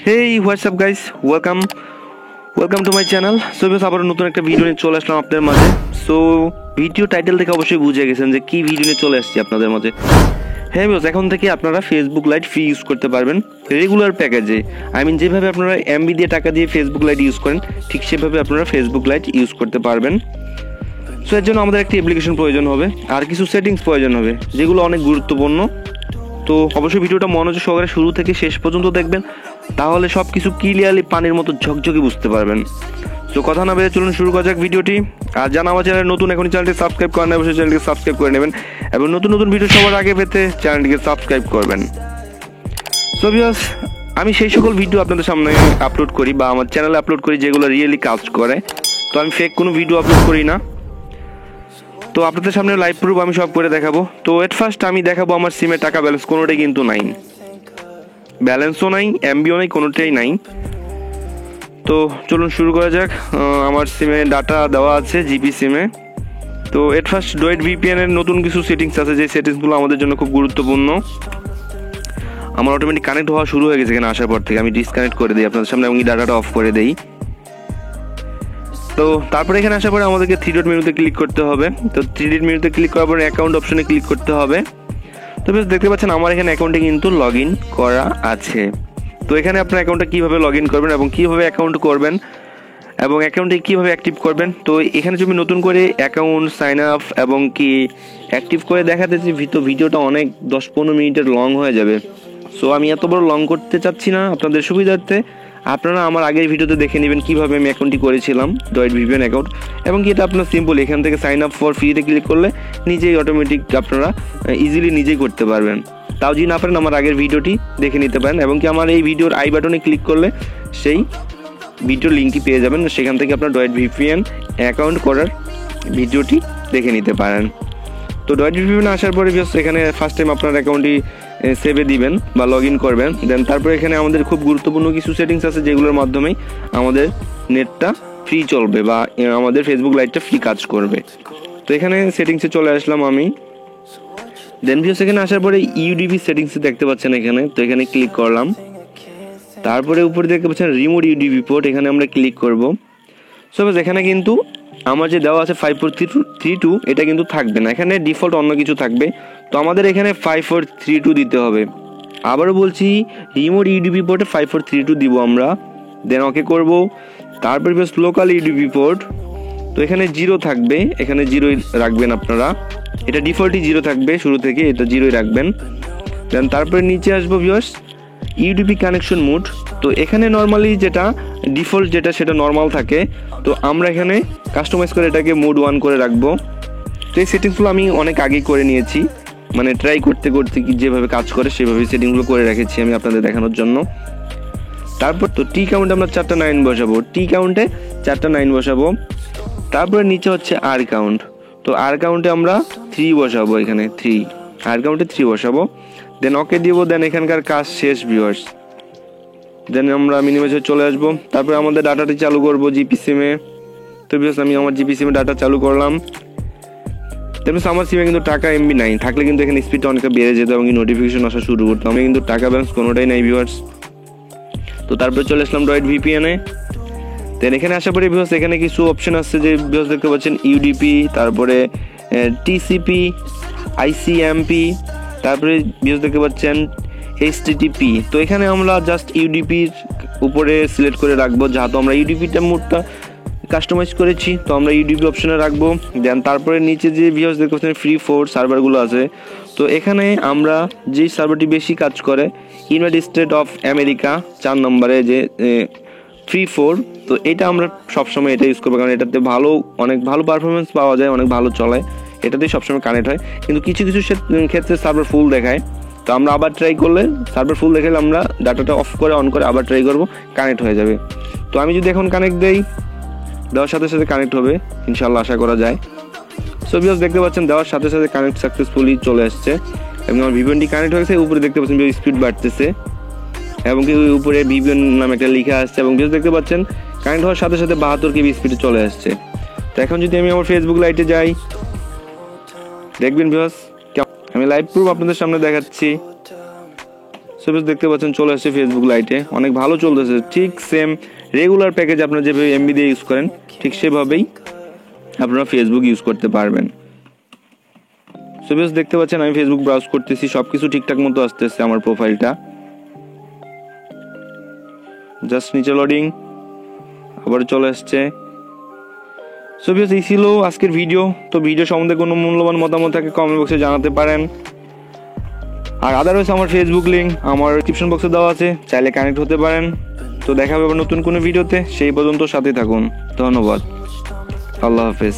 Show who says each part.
Speaker 1: Hey, what's up guys? Welcome to my channel. So guys, আবার নতুন একটা video নিয়ে চলে আসলাম আপনাদের মাঝে। সো ভিডিও টাইটেল দেখে অবশ্যই বুঝে গেছেন যে কি ভিডিও নিয়ে চলে আসছি আপনাদের মাঝে। হ্যাঁ বিকজ এখন থেকে আপনারা ফেসবুক লাইট ফ্রি ইউজ করতে পারবেন রেগুলার প্যাকেজে। যেভাবে আপনারা এমবি দিয়ে টাকা দিয়ে ফেসবুক লাইট ইউজ করেন ঠিক সেভাবে আপনারা ফেসবুক লাইট ইউজ করতে পারবেন। সো এর জন্য আমাদের একটি অ্যাপ্লিকেশন প্রয়োজন হবে আর কিছু সেটিংস প্রয়োজন হবে যেগুলো অনেক গুরুত্বপূর্ণ। তো অবশ্যই ভিডিওটা মনোযোগ সহকারে শুরু থেকে শেষ পর্যন্ত দেখবেন, তাহলে সব কিছু ক্লিয়ারলি পানির মতো ঝকঝকে বুঝতে পারবেন। তো কথা না বেরিয়ে চলুন শুরু করা যাক ভিডিওটি। আর জানা আমার চ্যানেল নতুন, এখন চ্যানেলটি সাবস্ক্রাইব করেন, অবশ্যই চ্যানেলটিকে সাবস্ক্রাইব করে নেবেন এবং নতুন নতুন ভিডিও সবার আগে পেতে চ্যানেলটিকে সাবস্ক্রাইব করবেন। সো ভিউয়ার্স, আমি সেই সকল ভিডিও আপনাদের সামনে আপলোড করি বা আমার চ্যানেলে আপলোড করি যেগুলো রিয়েলি কাজ করে। তো আমি ফেক কোনো ভিডিও আপলোড করি না। তো আপনাদের সামনে লাইভ প্রুফ আমি সব করে দেখাবো। তো এট ফার্স্ট আমি দেখাবো আমার সিমে টাকা ব্যালেন্স কোনোটাই কিন্তু নাই, ব্যালেন্সও নাই, এমবিও নাই, কোনোটাই নাই। তো চলুন শুরু করা যাক। আমার সিমে ডাটা দেওয়া আছে জিপি সিমে। তো এট ফার্স্ট ডয়েট ভিপিএনের নতুন কিছু সেটিংস আছে, যে সেটিংসগুলো আমাদের জন্য খুব গুরুত্বপূর্ণ। আমার অটোমেটিক কানেক্ট হওয়া শুরু হয়ে গেছে এখানে আসার পর থেকে। আমি ডিসকানেক্ট করে দিই আপনাদের সামনে এবং ডাটাটা অফ করে দিই। তো তারপরে এখানে আসার পরে আমাদেরকে থ্রি ডট মেনুতে ক্লিক করতে হবে। তো থ্রি ডট মেনুতে ক্লিক করার পরে অ্যাকাউন্ট অপশনে ক্লিক করতে হবে। তো বেশ দেখতে পাচ্ছেন আমার এখানে অ্যাকাউন্টে কিন্তু লগ ইন করা আছে। তো এখানে আপনার অ্যাকাউন্টে কীভাবে লগ ইন করবেন এবং কীভাবে অ্যাকাউন্ট করবেন এবং অ্যাকাউন্টে কীভাবে অ্যাক্টিভ করবেন, তো এখানে যদি নতুন করে অ্যাকাউন্ট সাইন আপ এবং কি অ্যাক্টিভ করে দেখাতে ভিডিওটা অনেক 10-15 মিনিটের লং হয়ে যাবে। সো আমি এত বড় লং করতে চাচ্ছি না, আপনাদের সুবিধার্থে আপনারা আমার আগের ভিডিওতে দেখে নেবেন কীভাবে আমি অ্যাকাউন্টটি করেছিলাম, ডয়েট ভিপিএন অ্যাকাউন্ট। এবং কি এটা আপনার সিম্পল, এখান থেকে সাইন আপ ফর ফ্রিতে ক্লিক করলে নিজেই অটোমেটিক আপনারা ইজিলি নিজেই করতে পারবেন। তাও যদি না পারেন আমার আগের ভিডিওটি দেখে নিতে পারেন এবং কি আমার এই ভিডিওর আই বাটনে ক্লিক করলে সেই ভিডিওর লিঙ্কটি পেয়ে যাবেন, সেখান থেকে আপনার ডয়েট ভিপিএন অ্যাকাউন্ট করার ভিডিওটি দেখে নিতে পারেন। তো ডয়েট ভিপিএন আসার পরে এখানে ফার্স্ট টাইম আপনার অ্যাকাউন্টটি সেভে দিবেন বা লগ ইন করবেন। দেন তারপরে এখানে আমাদের খুব গুরুত্বপূর্ণ কিছু সেটিংস আছে যেগুলোর মাধ্যমেই আমাদের নেটটা ফ্রি চলবে বা আমাদের ফেসবুক লাইটটা ফ্রি কাজ করবে। তো এখানে সেটিংসে চলে আসলাম আমি। দেন এখানে আসার পরে ইউডিপি সেটিংসে দেখতে পাচ্ছেন এখানে। তো এখানে ক্লিক করলাম, তারপরে উপরে দেখতে পাচ্ছেন রিমোট ইউডিপি পোর্ট, এখানে আমরা ক্লিক করব। সো এখানে কিন্তু আমার যে দেওয়া আছে 5432 এটা কিন্তু থাকবে না, এখানে ডিফল্ট অন্য কিছু থাকবে। তো আমাদের এখানে 5432 দিতে হবে। আবারও বলছি, রিমোট ইউডিপি পোর্টে 5432 দিব আমরা। দেন ওকে করব। তারপরে লোকাল ইউডিপি পোর্ট, তো এখানে 0 থাকবে, এখানে 0ই রাখবেন আপনারা। এটা ডিফল্টই 0 থাকবে শুরু থেকে, এটা 0ই রাখবেন। দেন তারপরে নিচে আসবো ভিউয়ার্স, ইউডিপি কানেকশন মোড। তো এখানে নর্মালি যেটা ডিফল্ট যেটা সেটা নর্মাল থাকে, তো আমরা এখানে কাস্টমাইজ করে এটাকে মোড 1 করে রাখবো। তো এই সেটিংসগুলো আমি অনেক আগেই করে নিয়েছি, ট্রাই করতে করতে যেভাবে কাজ করে সেভাবেই সেটিংসগুলো করে রেখেছি আমি আপনাদের দেখানোর জন্য। তারপর তো টি কাউন্টে আমরা 4টা 9 বসাবো, টি কাউন্টে 4টা 9 বসাবো। তারপরে নিচে হচ্ছে আর কাউন্ট, তো আর কাউন্টে আমরা 3 বসাবো, এখানে 3 আর কাউন্টে 3 বসাবো। দেন ওকে দিব। দেন এখানকার কাজ শেষ ভিউয়ার্স। দেন আমরা মিনিমাইজে চলে আসবো। তারপরে আমাদের ডাটাটি চালু করবো জিপি সিমে। তো ভিউয়ার্স আমি আমার জিপি সিমে ডাটা চালু করলাম। তেমনি আমার সিমে কিন্তু টাকা এমবি নাই, থাকলে কিন্তু এখানে স্পিডটা অনেকটা বেড়ে যেত এবং নোটিফিকেশন আসা শুরু করতো। আমি কিন্তু টাকা ব্যালেন্স কোনোটাই নাই ভিউয়ার্স। তো তারপরে চলে আসলাম ডয়েট ভিপিএনে। দেন এখানে আসার পরে ভিউয়ার্স এখানে কিছু অপশন আছে যে ভিউয়ার্স দেখতে পাচ্ছেন ইউডিপি, তারপরে টিসিপি, আইসিএমপি, তারপরে ভিউয়ার্স দেখতে পাচ্ছেন এইচটিটিপি। তো এখানে আমরা জাস্ট ইউডিপির উপরে সিলেক্ট করে রাখবো, যেহেতু আমরা ইউডিপিটা মোডটা কাস্টমাইজ করেছি, তো আমরা ইউডিপি অপশনে রাখবো। দেন তারপরে নিচে যে ভিউয়ার্স দেখতে পাচ্ছেন ফ্রি 4 সার্ভারগুলো আছে, তো এখানে আমরা যেই সার্ভারটি বেশি কাজ করে ইউনাইটেড স্টেট অফ আমেরিকা 4 নম্বরে যে ফ্রি 4, তো এটা আমরা সবসময় এটা ইউজ করবো, কারণ এটাতে অনেক ভালো পারফরমেন্স পাওয়া যায়, অনেক ভালো চলে, এটাতেই সবসময় কানেক্ট হয়। কিন্তু কিছু কিছু ক্ষেত্রে সার্ভার ফুল দেখায়, তো আমরা আবার ট্রাই করলে সার্ভার ফুল দেখালে আমরা ডাটাটা অফ করে অন করে আবার ট্রাই করবো, কানেক্ট হয়ে যাবে। তো আমি যদি এখন কানেক্ট দেওয়ার সাথে সাথে কানেক্ট হবে ইনশাল্লাহ, আশা করা যায়। সো ভিউয়ার্স দেখতে পাচ্ছেন দেওয়ার সাথে সাথে কানেক্ট সাকসেসফুলি চলে আসছে এবং আমার ভিপিএনটি কানেক্ট হয়েছে। উপরে দেখতে পাচ্ছেন স্পিড বাড়তেছে এবং কি উপরে ভিপিএন নামে একটা লেখা আসছে এবং ভিউয়ার্স দেখতে পাচ্ছেন কানেক্ট হওয়ার সাথে সাথে 72 KB স্পিডে চলে আসছে। তো এখন যদি আমি আমার ফেসবুক লাইটে যাই, দেখবেন ভিউয়ার্স আমি লাইভ প্রুফ আপনাদের সামনে দেখাচ্ছি। সো দেখতে পাচ্ছেন চলে আসছে ফেসবুক লাইটে, অনেক ভালো চলতেছে, ঠিক সেম রেগুলার প্যাকেজ আপনারা যেভাবে এমবি দিয়ে ইউজ করেন ঠিক সেভাবেই আপনারা ফেসবুক ইউজ করতে পারবেন। সো দেখতে পাচ্ছেন আমি ফেসবুক ব্রাউজ করতেছি, সবকিছু ঠিকঠাক মতো আসতেছে আমার প্রোফাইলটা। জাস্ট নিচে লোডিং, আবার চলে আসছে। সো এই ছিল আজকের ভিডিও। তো ভিডিও সম্বন্ধে কোনো মূল্যবান মতামত থাকে কমেন্ট বক্সে জানাতে পারেন। আর আদারওয়াইজ আমার ফেসবুক লিঙ্ক আমার ডিসক্রিপশন বক্সে দেওয়া আছে, চাইলে কানেক্ট হতে পারেন। তো দেখা হবে আবার নতুন কোনো ভিডিওতে, সেই পর্যন্ত সাথে থাকুন। ধন্যবাদ, আল্লাহ হাফেজ।